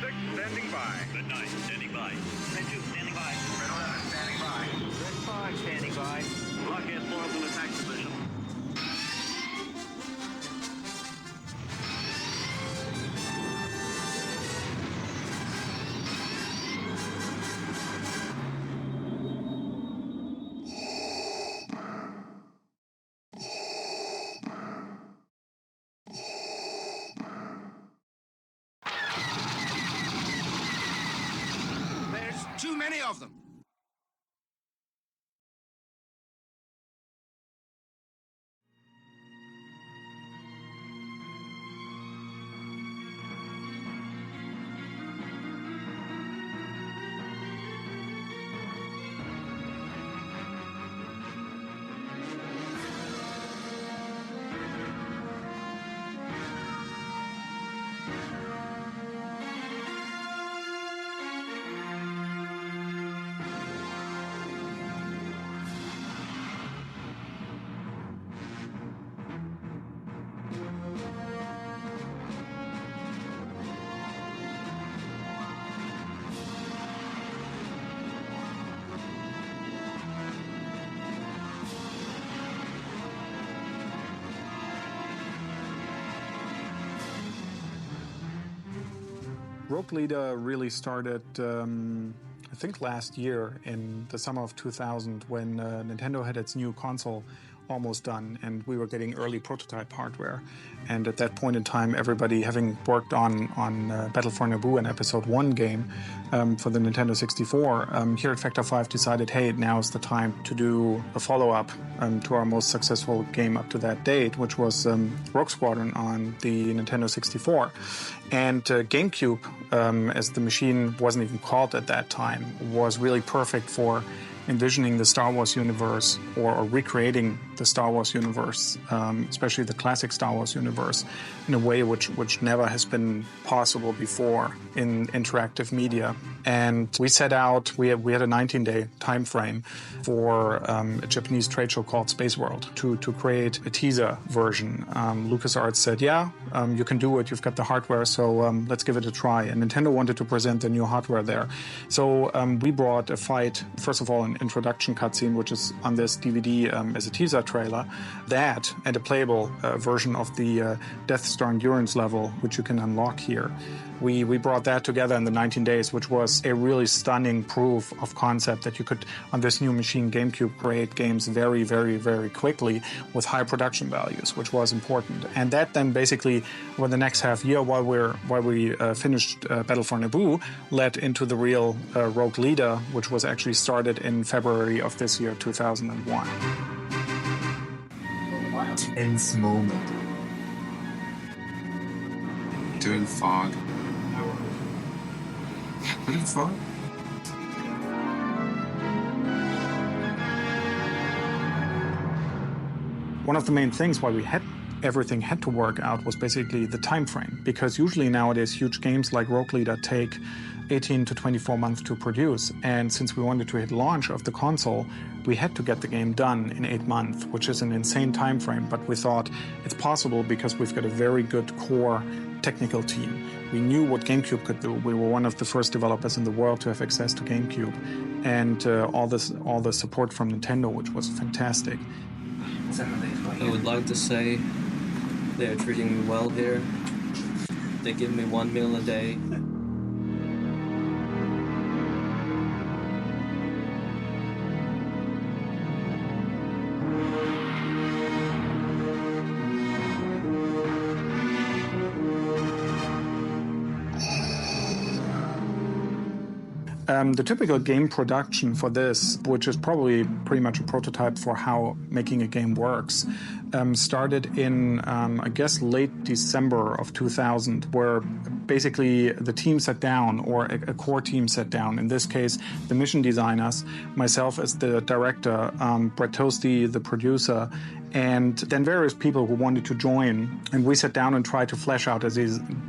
6 standing by. Red 9 standing by. Red 2 standing by. Red 11 standing by. Red 5 standing by. Block S forms in attack position. There's too many of them. Rogue Leader really started, I think last year in the summer of 2000 when Nintendo had its new console almost done and we were getting early prototype hardware. And at that point in time, everybody having worked on Battle for Naboo, an Episode 1 game for the Nintendo 64, here at Factor 5 decided, hey, now's the time to do a follow-up to our most successful game up to that date, which was Rogue Squadron on the Nintendo 64. And GameCube, as the machine wasn't even called at that time, was really perfect for envisioning the Star Wars universe or recreating the Star Wars universe, especially the classic Star Wars universe, in a way which never has been possible before in interactive media. And we set out, we had a 19-day time frame for a Japanese trade show called Space World to create a teaser version. LucasArts said, yeah, you can do it, you've got the hardware, so let's give it a try. And Nintendo wanted to present the new hardware there. So we brought a fight, first of all, an introduction cutscene, which is on this DVD as a teaser trailer, that and a playable version of the Death Star Endurance level, which you can unlock here. We brought that together in the 19 days, which was a really stunning proof of concept that you could, on this new machine, GameCube, create games very, very, very quickly with high production values, which was important. And that then basically, over the next half year, while we finished Battle for Naboo, led into the real Rogue Leader, which was actually started in February of this year, 2001. Tense moment. Doing fog. Doing fog? One of the main things why everything had to work out was basically the time frame, because usually nowadays huge games like Rogue Leader take 18 to 24 months to produce, and since we wanted to hit launch of the console, we had to get the game done in 8 months, which is an insane time frame, but we thought it's possible because we've got a very good core technical team. We knew what GameCube could do. We were one of the first developers in the world to have access to GameCube, and all the support from Nintendo, which was fantastic. I would like to say they are treating me well here. They give me 1 meal a day. The typical game production for this, which is probably pretty much a prototype for how making a game works, started in, I guess, late December of 2000, where basically the team sat down, or a core team sat down. In this case, the mission designers, myself as the director, Brett Toasty, the producer, and then various people who wanted to join. And we sat down and tried to flesh out a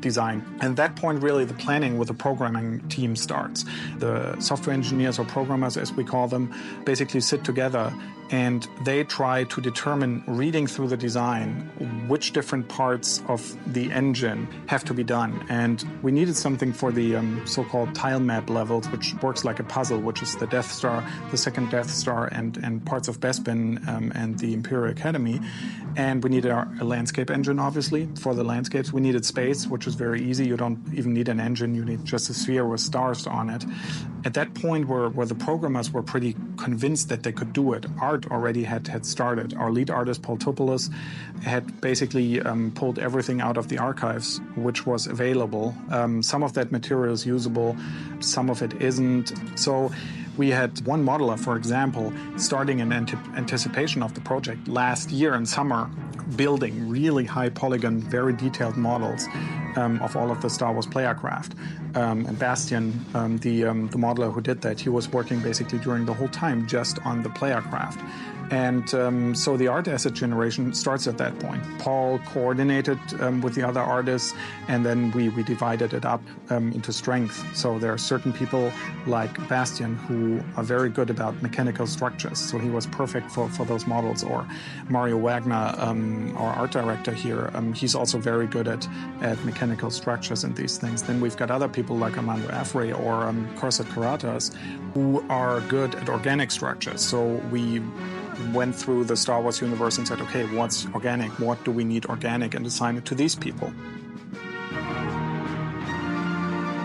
design. And at that point, really, the planning with the programming team starts. The software engineers, or programmers, as we call them, basically sit together and they try to determine, reading through the design, which different parts of the engine have to be done. And we needed something for the so-called tile map levels, which works like a puzzle, which is the Death Star, the second Death Star, and parts of Bespin and the Imperial Academy. And we needed a landscape engine, obviously, for the landscapes. We needed space, which is very easy. You don't even need an engine. You need just a sphere with stars on it. At that point, where the programmers were pretty convinced that they could do it, art already had started. Our lead artist, Paul Topoulos, had basically pulled everything out of the archives, which was available. Some of that material is usable, some of it isn't. So we had one modeler, for example, starting in anticipation of the project last year in summer, building really high polygon, very detailed models of all of the Star Wars player craft. And Bastian, the modeler who did that, he was working basically during the whole time just on the player craft. And so the art asset generation starts at that point. Paul coordinated with the other artists, and then we divided it up into strength. So there are certain people like Bastian who are very good about mechanical structures. So he was perfect for those models. Or Mario Wagner, our art director here, he's also very good at mechanical structures and these things. Then we've got other people like Armando Afre or Corsat Karatas who are good at organic structures. So we went through the Star Wars universe and said, okay, what's organic? What do we need organic? And assign it to these people.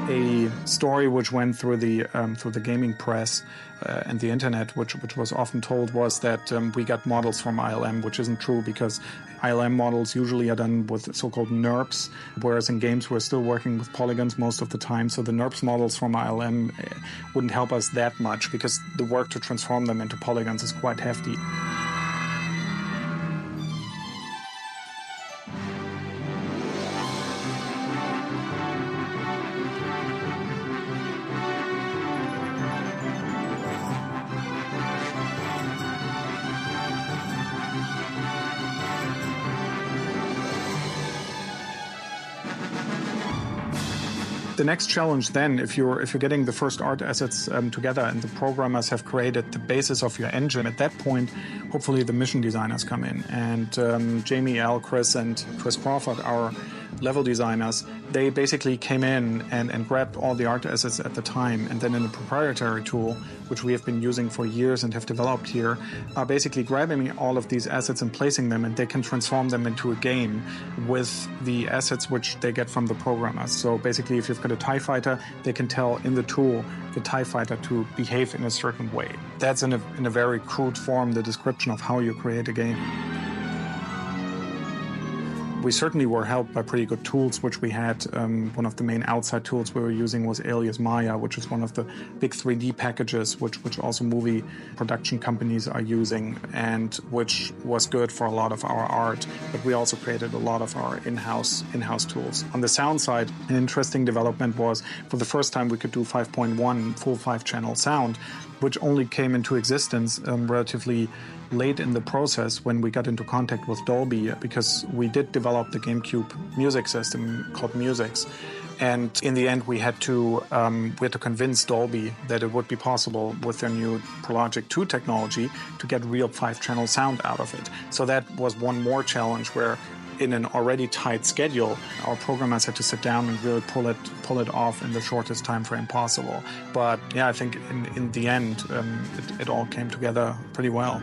A story which went through the gaming press and the internet, which was often told, was that we got models from ILM, which isn't true, because ILM models usually are done with so-called NURBS, whereas in games we're still working with polygons most of the time. So the NURBS models from ILM wouldn't help us that much, because the work to transform them into polygons is quite hefty. The next challenge then, if you're getting the first art assets together and the programmers have created the basis of your engine, at that point, hopefully the mission designers come in. And Jamie, Al, Chris, and Chris Crawford, our level designers, they basically came in and grabbed all the art assets at the time, and then in a proprietary tool, which we have been using for years and have developed here, are basically grabbing all of these assets and placing them, and they can transform them into a game with the assets which they get from the programmers. So basically, if you've got a TIE fighter, they can tell in the tool the TIE fighter to behave in a certain way. That's in a very crude form the description of how you create a game. We certainly were helped by pretty good tools, which we had. One of the main outside tools we were using was Alias Maya, which is one of the big 3D packages, which also movie production companies are using, and which was good for a lot of our art. But we also created a lot of our in-house tools. On the sound side, an interesting development was, for the first time, we could do 5.1 full 5-channel sound, which only came into existence relatively late in the process when we got into contact with Dolby, because we did develop the GameCube music system called Musix. And in the end, we had to convince Dolby that it would be possible with their new ProLogic 2 technology to get real 5-channel sound out of it. So that was one more challenge where, in an already tight schedule, our programmers had to sit down and really pull it off in the shortest time frame possible. But yeah, I think in the end, it all came together pretty well.